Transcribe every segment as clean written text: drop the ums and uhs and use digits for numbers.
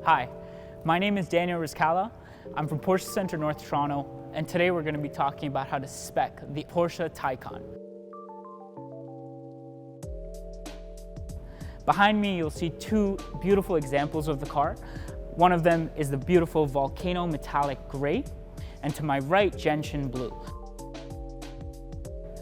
Hi, my name is Daniel Rizcala. I'm from Porsche Center North Toronto, and today we're going to be talking about how to spec the Porsche Taycan. Behind me, you'll see two beautiful examples of the car. One of them is the beautiful Volcano Metallic Gray, and to my right, Gentian Blue.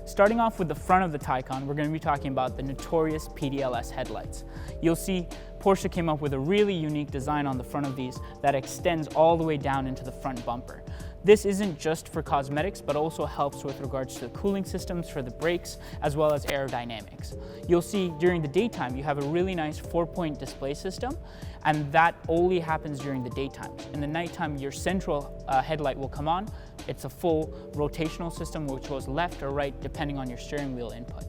Starting off with the front of the Taycan, we're going to be talking about the notorious PDLS headlights. You'll see Porsche came up with a really unique design on the front of these that extends all the way down into the front bumper. This isn't just for cosmetics, but also helps with regards to the cooling systems for the brakes, as well as aerodynamics. You'll see during the daytime, you have a really nice 4-point display system, and that only happens during the daytime. In the nighttime, your central headlight will come on. It's a full rotational system, which goes left or right, depending on your steering wheel input.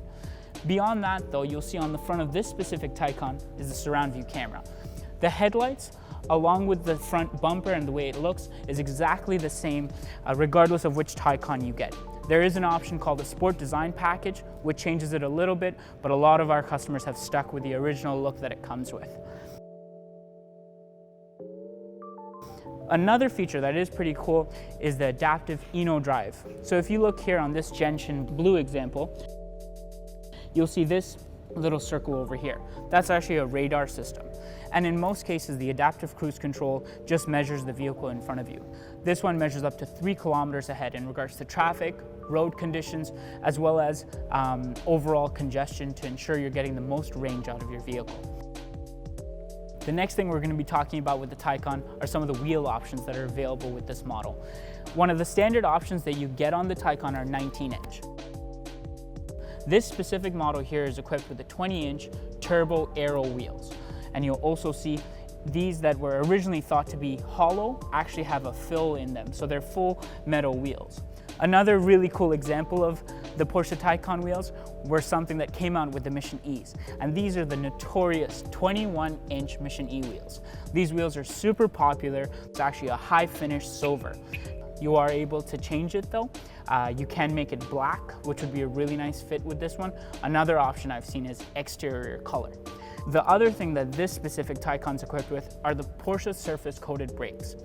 Beyond that, though, you'll see on the front of this specific Taycan is the surround view camera. The headlights, along with the front bumper and the way it looks, is exactly the same regardless of which Taycan you get. There is an option called the Sport Design Package, which changes it a little bit, but a lot of our customers have stuck with the original look that it comes with. Another feature that is pretty cool is the adaptive Eno drive. So if you look here on this Gentian Blue example, you'll see this little circle over here. That's actually a radar system. And in most cases, the adaptive cruise control just measures the vehicle in front of you. This one measures up to 3 kilometers ahead in regards to traffic, road conditions, as well as overall congestion to ensure you're getting the most range out of your vehicle. The next thing we're going to be talking about with the Taycan are some of the wheel options that are available with this model. One of the standard options that you get on the Taycan are 19-inch. This specific model here is equipped with the 20-inch turbo aero wheels. And you'll also see these that were originally thought to be hollow actually have a fill in them, so they're full metal wheels. Another really cool example of the Porsche Taycan wheels were something that came out with the Mission E's, and these are the notorious 21-inch Mission E wheels. These wheels are super popular. It's actually a high finish silver. You are able to change it though. You can make it black, which would be a really nice fit with this one. Another option I've seen is exterior color. The other thing that this specific Taycan's equipped with are the Porsche surface coated brakes.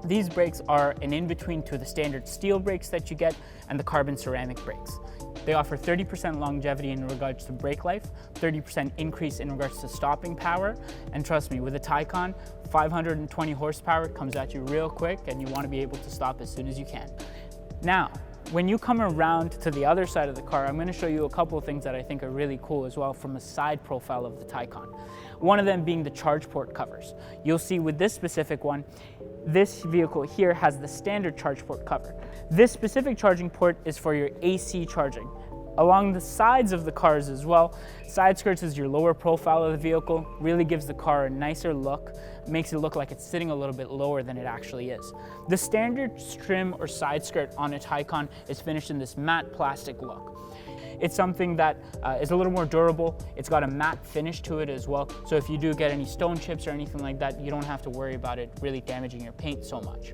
These brakes are an in-between to the standard steel brakes that you get and the carbon ceramic brakes. They offer 30% longevity in regards to brake life, 30% increase in regards to stopping power, and trust me, with a Taycan, 520 horsepower comes at you real quick and you want to be able to stop as soon as you can. Now, when you come around to the other side of the car, I'm going to show you a couple of things that I think are really cool as well from a side profile of the Taycan. One of them being the charge port covers. You'll see with this specific one, this vehicle here has the standard charge port cover. This specific charging port is for your AC charging. Along the sides of the cars as well, side skirts is your lower profile of the vehicle, really gives the car a nicer look, makes it look like it's sitting a little bit lower than it actually is. The standard trim or side skirt on a Taycan is finished in this matte plastic look. It's something that is a little more durable. It's got a matte finish to it as well. So if you do get any stone chips or anything like that, you don't have to worry about it really damaging your paint so much.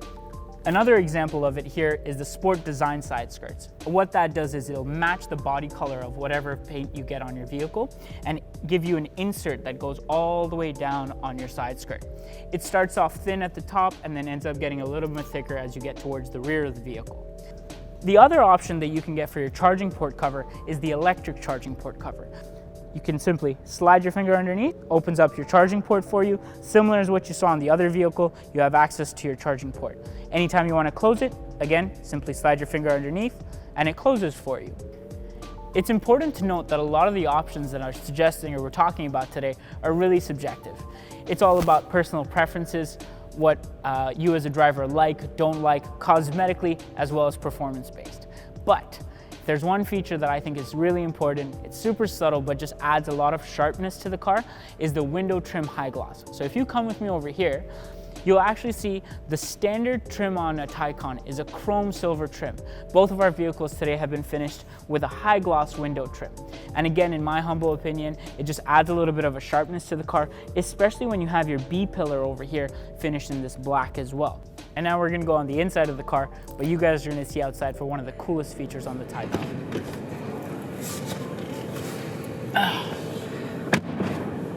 Another example of it here is the Sport Design side skirts. What that does is it'll match the body color of whatever paint you get on your vehicle and give you an insert that goes all the way down on your side skirt. It starts off thin at the top and then ends up getting a little bit thicker as you get towards the rear of the vehicle. The other option that you can get for your charging port cover is the electric charging port cover. You can simply slide your finger underneath, opens up your charging port for you. Similar as what you saw on the other vehicle, you have access to your charging port. Anytime you want to close it, again, simply slide your finger underneath and it closes for you. It's important to note that a lot of the options that I'm suggesting or we're talking about today are really subjective. It's all about personal preferences, what you as a driver like, don't like, cosmetically, as well as performance-based. But there's one feature that I think is really important, it's super subtle but just adds a lot of sharpness to the car, is the window trim high gloss. So if you come with me over here, you'll actually see the standard trim on a Taycan is a chrome silver trim. Both of our vehicles today have been finished with a high gloss window trim. And again, in my humble opinion, it just adds a little bit of a sharpness to the car, especially when you have your B pillar over here finished in this black as well. And now we're gonna go on the inside of the car, but you guys are gonna see outside for one of the coolest features on the Taycan.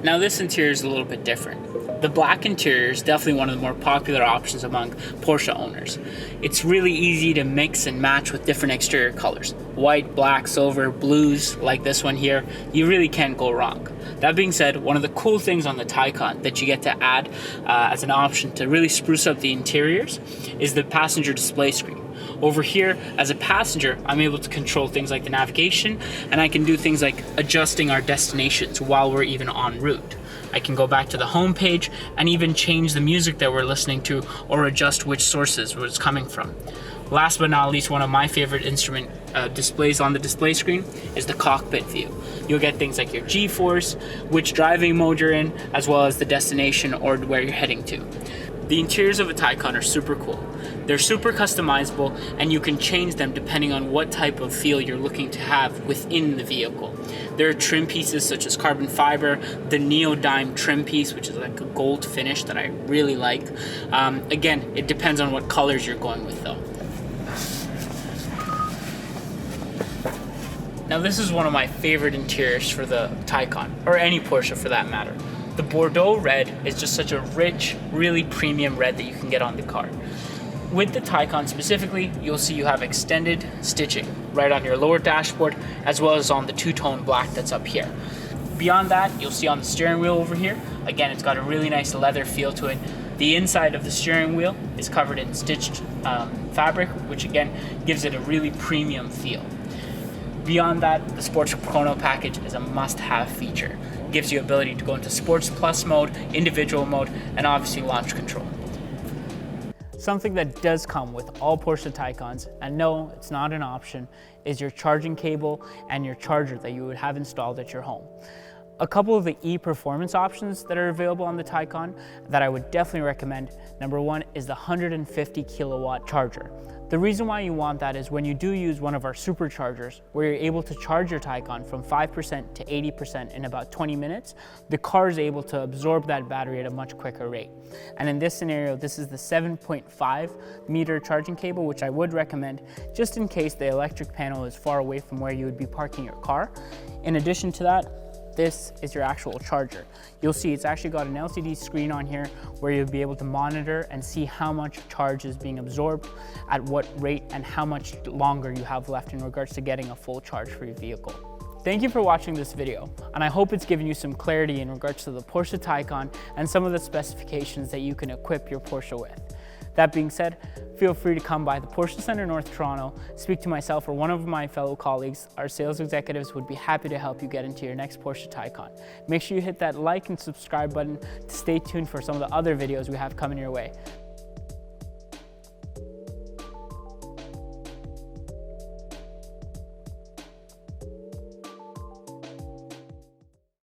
Now this interior is a little bit different. The black interior is definitely one of the more popular options among Porsche owners. It's really easy to mix and match with different exterior colors. White, black, silver, blues, like this one here. You really can't go wrong. That being said, one of the cool things on the Taycan that you get to add as an option to really spruce up the interiors is the passenger display screen. Over here, as a passenger, I'm able to control things like the navigation, and I can do things like adjusting our destinations while we're even en route. I can go back to the home page and even change the music that we're listening to or adjust which sources it's coming from. Last but not least, one of my favorite instrument displays on the display screen is the cockpit view. You'll get things like your G-force, which driving mode you're in, as well as the destination or where you're heading to. The interiors of a Taycan are super cool. They're super customizable, and you can change them depending on what type of feel you're looking to have within the vehicle. There are trim pieces such as carbon fiber, the neodyme trim piece, which is like a gold finish that I really like. Again, it depends on what colors you're going with though. Now this is one of my favorite interiors for the Taycan, or any Porsche for that matter. The Bordeaux red is just such a rich, really premium red that you can get on the car. With the Taycan specifically, you'll see you have extended stitching right on your lower dashboard, as well as on the two-tone black that's up here. Beyond that, you'll see on the steering wheel over here, again, it's got a really nice leather feel to it. The inside of the steering wheel is covered in stitched fabric, which again, gives it a really premium feel. Beyond that, the Sports Chrono package is a must-have feature. It gives you ability to go into Sports Plus mode, individual mode, and obviously launch control. Something that does come with all Porsche Taycans, and no, it's not an option, is your charging cable and your charger that you would have installed at your home. A couple of the e-performance options that are available on the Taycan that I would definitely recommend. Number one is the 150 kilowatt charger. The reason why you want that is when you do use one of our superchargers, where you're able to charge your Taycan from 5% to 80% in about 20 minutes, the car is able to absorb that battery at a much quicker rate. And in this scenario, this is the 7.5 meter charging cable, which I would recommend just in case the electric panel is far away from where you would be parking your car. In addition to that, this is your actual charger. You'll see it's actually got an LCD screen on here where you'll be able to monitor and see how much charge is being absorbed, at what rate, and how much longer you have left in regards to getting a full charge for your vehicle. Thank you for watching this video, and I hope it's given you some clarity in regards to the Porsche Taycan and some of the specifications that you can equip your Porsche with. That being said, feel free to come by the Porsche Center North Toronto, speak to myself or one of my fellow colleagues. Our sales executives would be happy to help you get into your next Porsche Taycan. Make sure you hit that like and subscribe button to stay tuned for some of the other videos we have coming your way.